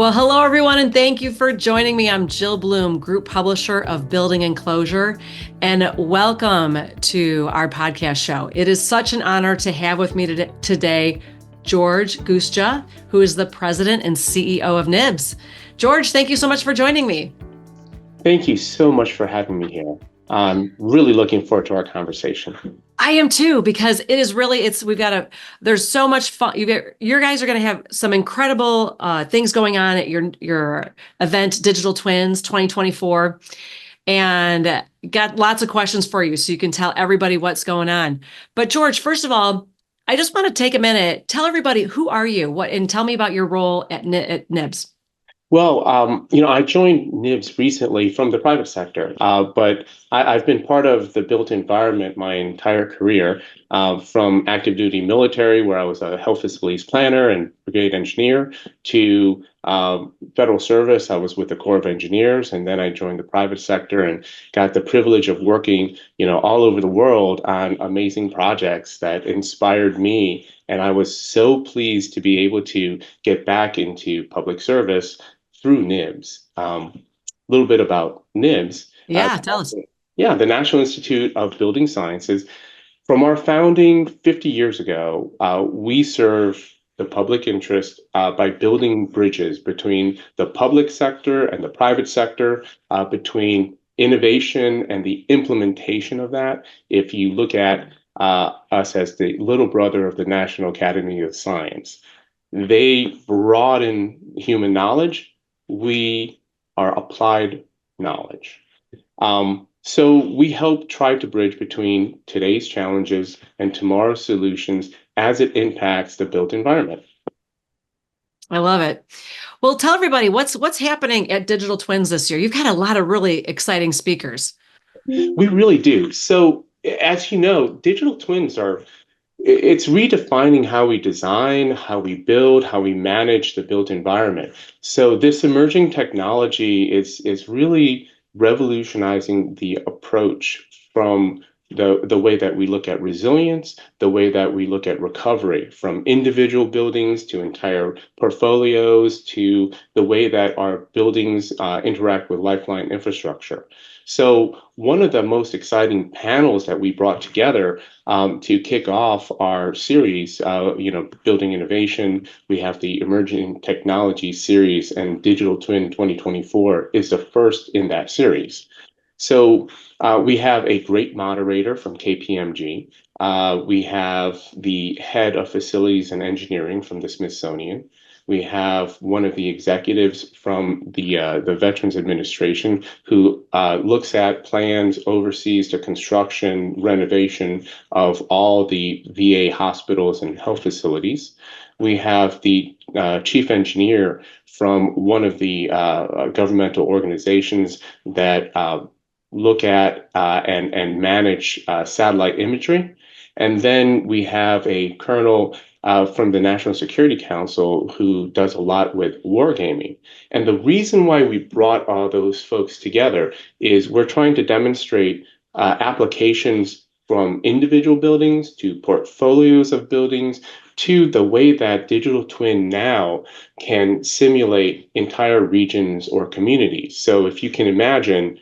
Well, hello everyone, and thank you for joining me. I'm Jill Bloom, Group Publisher of Building Enclosure, and welcome to our podcast show. It is such an honor to have with me today George Gusja, who is the President and CEO of NIBS. George, thank you so much for joining me. Thank you so much for having me here. I'm really looking forward to our conversation. I am too, because there's so much fun. Your guys are going to have some incredible things going on at your event, Digital Twins 2024, and got lots of questions for you so you can tell everybody what's going on. But George, first of all, I just want to take a minute, tell everybody, who are you? And tell me about your role at NIBS. Well, I joined NIBS recently from the private sector, but I've been part of the built environment my entire career, from active duty military, where I was a health facilities planner and brigade engineer, to federal service. I was with the Corps of Engineers, and then I joined the private sector and got the privilege of working, all over the world on amazing projects that inspired me. And I was so pleased to be able to get back into public service through NIBS. A little bit about NIBS. Yeah, tell us. Yeah, the National Institute of Building Sciences. From our founding 50 years ago, we serve the public interest by building bridges between the public sector and the private sector, between innovation and the implementation of that. If you look at us as the little brother of the National Academy of Science, they broaden human knowledge. We are applied knowledge. So we help try to bridge between today's challenges and tomorrow's solutions as it impacts the built environment. I love it. Well, tell everybody what's happening at Digital Twins this year. You've got a lot of really exciting speakers. We really do. So, as you know, digital twins it's redefining how we design, how we build, how we manage the built environment. So this emerging technology is really revolutionizing the approach from the way that we look at resilience, the way that we look at recovery, from individual buildings to entire portfolios, to the way that our buildings interact with lifeline infrastructure. So one of the most exciting panels that we brought together to kick off our series, Building Innovation, we have the Emerging Technology Series, and Digital Twin 2024 is the first in that series. So we have a great moderator from KPMG. We have the head of facilities and engineering from the Smithsonian. We have one of the executives from the Veterans Administration who looks at plans, oversees the construction, renovation of all the VA hospitals and health facilities. We have the chief engineer from one of the governmental organizations that look at and manage satellite imagery. And then we have a colonel from the National Security Council who does a lot with wargaming. And the reason why we brought all those folks together is we're trying to demonstrate applications from individual buildings to portfolios of buildings to the way that digital twin now can simulate entire regions or communities. So if you can imagine,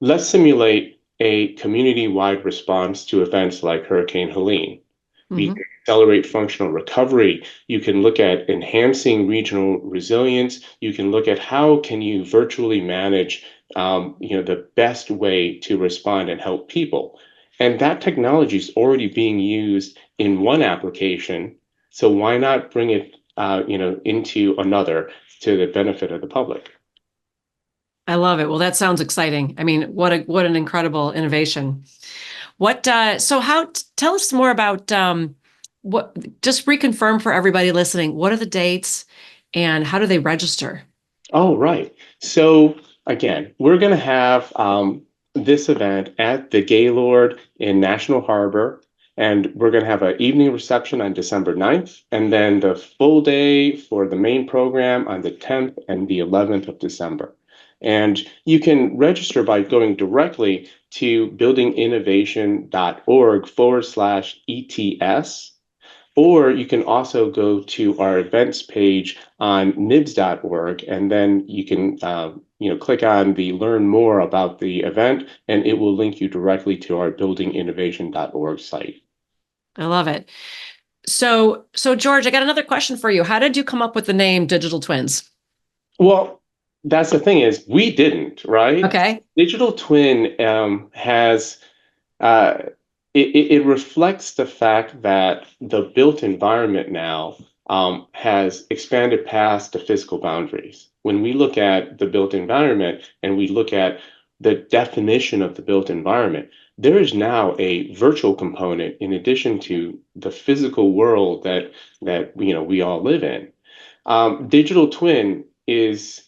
let's simulate a community-wide response to events like Hurricane Helene. We can accelerate functional recovery. You can look at enhancing regional resilience. You can look at how can you virtually manage the best way to respond and help people. And that technology is already being used in one application. So why not bring it into another to the benefit of the public? I love it. Well, that sounds exciting. I mean, what an incredible innovation. Tell us more about just reconfirm for everybody listening, what are the dates and how do they register? Oh, right. So again, we're going to have this event at the Gaylord in National Harbor, and we're going to have an evening reception on December 9th, and then the full day for the main program on the 10th and the 11th of December. And you can register by going directly to buildinginnovation.org/ETS. Or you can also go to our events page on nibs.org, and then you can click on the learn more about the event, and it will link you directly to our buildinginnovation.org site. I love it. So George, I got another question for you. How did you come up with the name Digital Twins? Well, that's the thing is we didn't, right? Okay. Digital twin has it reflects the fact that the built environment now has expanded past the physical boundaries. When we look at the built environment and we look at the definition of the built environment, there is now a virtual component in addition to the physical world that we all live in. Digital twin is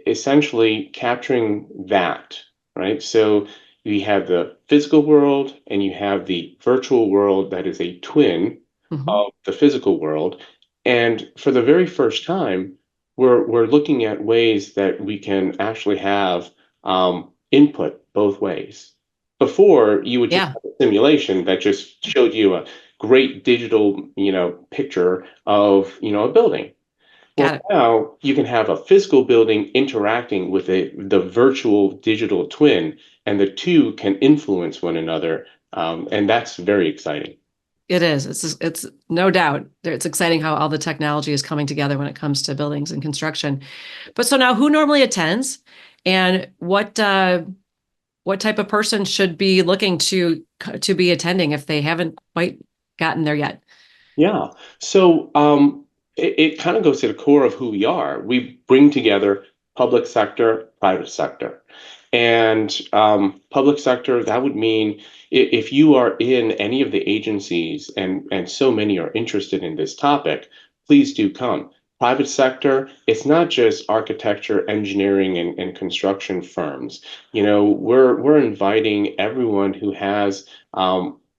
essentially capturing that, right? So you have the physical world and you have the virtual world that is a twin of the physical world. And for the very first time, we're looking at ways that we can actually have input both ways. Before, you would just have a simulation that just showed you a great digital, picture of, a building. Well, now you can have a physical building interacting with the virtual digital twin, and the two can influence one another, and that's very exciting. It is. It's no doubt. It's exciting how all the technology is coming together when it comes to buildings and construction. But so now, who normally attends, and what type of person should be looking to be attending if they haven't quite gotten there yet? Yeah. So it kind of goes to the core of who we are. We bring together public sector, private sector. And public sector, that would mean if you are in any of the agencies, and so many are interested in this topic, please do come. Private sector, it's not just architecture, engineering, and construction firms. We're inviting everyone who has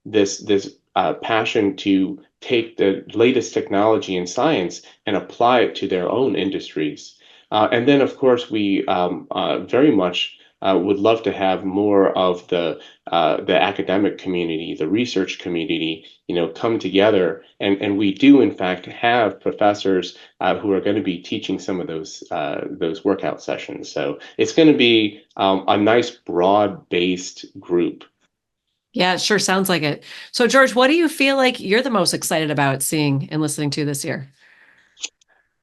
this passion to take the latest technology and science and apply it to their own industries. And then, of course, we very much would love to have more of the academic community, the research community, come together. And we do, in fact, have professors who are going to be teaching some of those workout sessions. So it's going to be a nice, broad-based group. Yeah, it sure sounds like it. So, George, what do you feel like you're the most excited about seeing and listening to this year?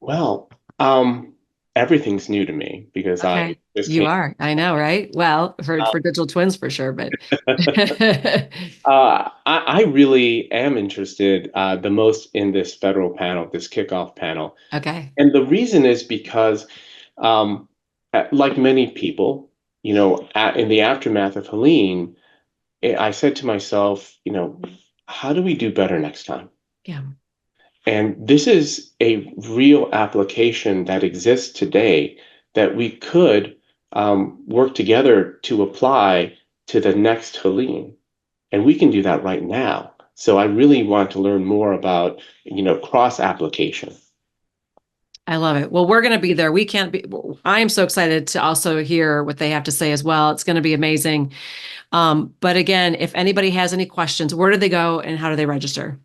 Well, everything's new to me because I just You are. I know, right? Well, for digital twins for sure, but I really am interested the most in this federal panel, this kickoff panel. okay. And the reason is because, like many people, in the aftermath of Helene, I said to myself, how do we do better next time? Yeah. And this is a real application that exists today that we could work together to apply to the next Helene. And we can do that right now. So I really want to learn more about, cross application. I love it. Well, we're going to be there. I am so excited to also hear what they have to say as well. It's going to be amazing. But again, if anybody has any questions, where do they go and how do they register?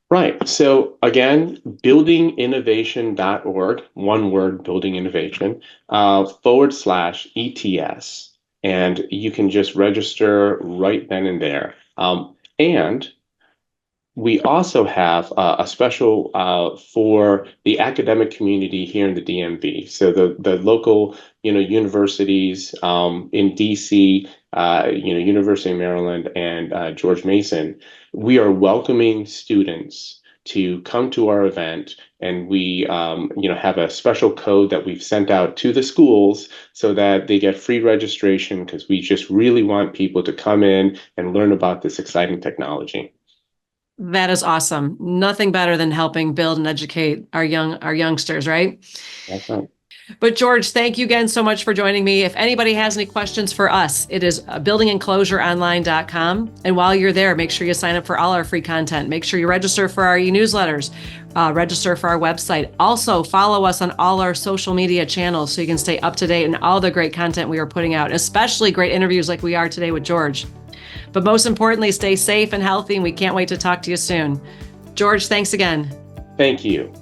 Right. So again, buildinginnovation.org, one word, building innovation, /ETS. And you can just register right then and there. And we also have a special for the academic community here in the DMV. So the local, universities in DC, University of Maryland and George Mason, we are welcoming students to come to our event, and we have a special code that we've sent out to the schools so that they get free registration because we just really want people to come in and learn about this exciting technology. That is awesome. Nothing better than helping build and educate our youngsters, right? That's right. But George, thank you again so much for joining me. If anybody has any questions for us, it is buildingenclosureonline.com. And while you're there, make sure you sign up for all our free content. Make sure you register for our e-newsletters, register for our website. Also, follow us on all our social media channels so you can stay up to date on all the great content we are putting out, especially great interviews like we are today with George. But most importantly, stay safe and healthy, and we can't wait to talk to you soon. George, thanks again. Thank you.